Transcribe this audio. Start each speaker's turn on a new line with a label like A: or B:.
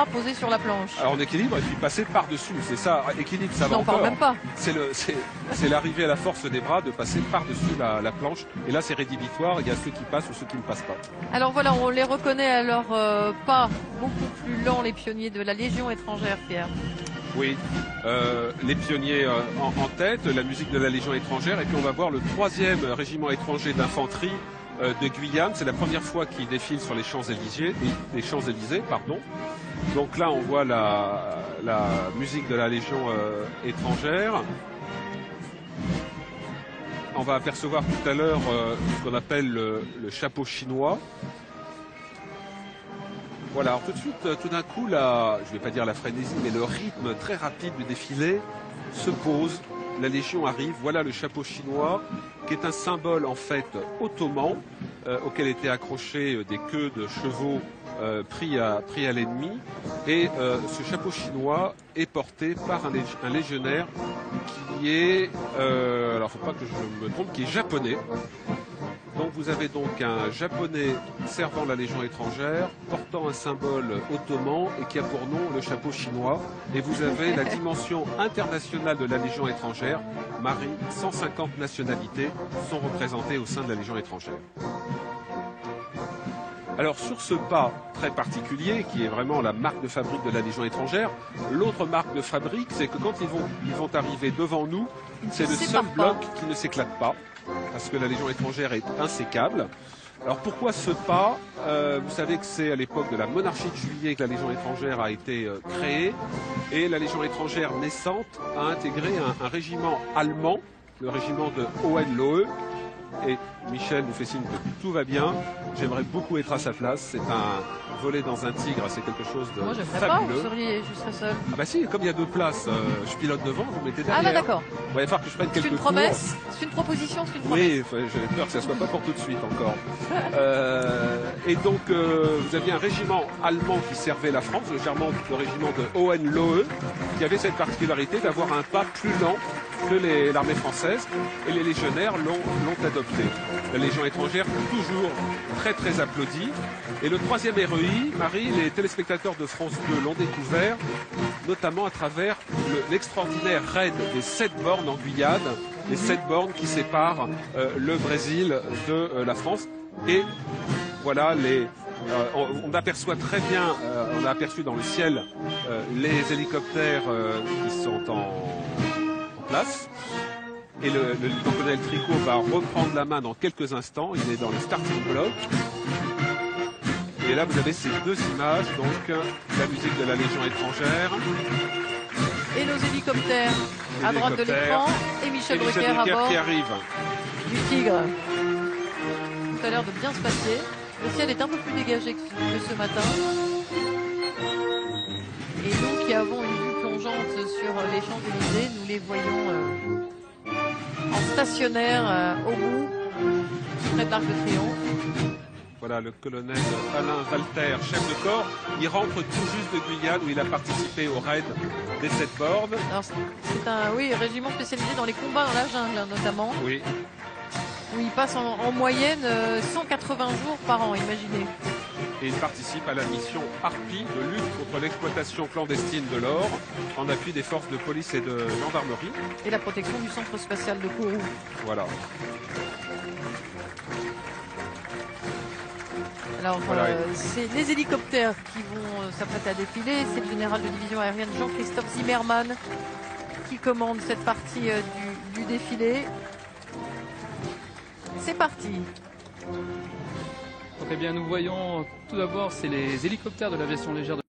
A: posé sur la planche.
B: Alors en équilibre et puis passer par-dessus, c'est ça, équilibre ça va
A: Non,
B: encore.
A: même pas.
B: C'est l'arrivée à la force des bras de passer par-dessus la planche. Et là c'est rédhibitoire, il y a ceux qui passent ou ceux qui ne passent pas.
A: Alors voilà, on les reconnaît à leur pas beaucoup plus lent, les pionniers de la Légion étrangère, Pierre.
B: Oui, les pionniers en tête, la musique de la Légion étrangère, et puis on va voir le 3e régiment étranger d'infanterie de Guyane. C'est la première fois qu'il défile sur les Champs-Élysées, Donc là, on voit la musique de la Légion étrangère. On va apercevoir tout à l'heure ce qu'on appelle le chapeau chinois. Voilà, alors tout de suite, tout d'un coup, je ne vais pas dire la frénésie, mais le rythme très rapide du défilé se pose. La Légion arrive, voilà le chapeau chinois, qui est un symbole en fait ottoman, auquel étaient accrochés des queues de chevaux pris à l'ennemi. Et ce chapeau chinois est porté par un légionnaire qui est, alors faut pas que je me trompe, qui est japonais. Donc vous avez donc un japonais servant la Légion étrangère, portant un symbole ottoman et qui a pour nom le chapeau chinois. Et vous avez la dimension internationale de la Légion étrangère. Marie, 150 nationalités sont représentées au sein de la Légion étrangère. Alors sur ce pas très particulier, qui est vraiment la marque de fabrique de la Légion étrangère, l'autre marque de fabrique, c'est que quand ils vont arriver devant nous, c'est le seul bloc qui ne s'éclate pas, parce que la Légion étrangère est insécable. Alors pourquoi ce pas? Vous savez que c'est à l'époque de la monarchie de Juillet que la Légion étrangère a été créée, et la Légion étrangère naissante a intégré un régiment allemand, le régiment de Hohenlohe. Et Michel nous fait signe que tout va bien. J'aimerais beaucoup être à sa place. C'est un voler dans un tigre, c'est quelque chose de
A: moi, je ferais
B: fabuleux.
A: pas, je serais seul.
B: Ah bah si, comme il y a 2 places, je pilote devant, vous mettez derrière.
A: Ah bah d'accord.
B: Il va falloir que je prenne quelques
A: C'est une promesse, c'est une proposition, c'est une promesse.
B: Oui, j'ai peur que ça soit pas pour tout de suite encore. Et donc, vous aviez un régiment allemand qui servait la France, le régiment de Hohenlohe, qui avait cette particularité d'avoir un pas plus lent que l'armée française, et les légionnaires l'ont adopté. La Légion étrangère, toujours très très applaudie. Et le 3e REI, Marie, les téléspectateurs de France 2 l'ont découvert, notamment à travers l'extraordinaire raid des 7 bornes en Guyane, les 7 bornes qui séparent le Brésil de la France. Et voilà, on aperçoit très bien, on a aperçu dans le ciel les hélicoptères qui sont en place. Et le lieutenant-colonel Tricot va reprendre la main dans quelques instants. Il est dans le starting block. Et là, vous avez ces 2 images, donc la musique de la Légion étrangère.
A: Et nos hélicoptères à droite de l'écran. Et Michel Drucker à bord
B: qui arrive.
A: Du Tigre. Tout à l'air de bien se passer. Le ciel est un peu plus dégagé que ce matin. Et nous qui avons une vue plongeante sur les Champs-Élysées, nous les voyons en stationnaire au bout, près de l'Arc de Triomphe.
B: Voilà le colonel Alain Walter, chef de corps. Il rentre tout juste de Guyane où il a participé au raid des 7 bornes.
A: C'est un régiment spécialisé dans les combats dans la jungle notamment.
B: Oui.
A: Où il passe en moyenne 180 jours par an, imaginez.
B: Et il participe à la mission Harpie de lutte contre l'exploitation clandestine de l'or en appui des forces de police et de gendarmerie.
A: Et la protection du centre spatial de Kourou.
B: Voilà.
A: Alors, c'est les hélicoptères qui vont s'apprêter à défiler. C'est le général de division aérienne Jean-Christophe Zimmermann qui commande cette partie du défilé. C'est parti.
C: Donc, eh bien, nous voyons tout d'abord, c'est les hélicoptères de l'aviation légère de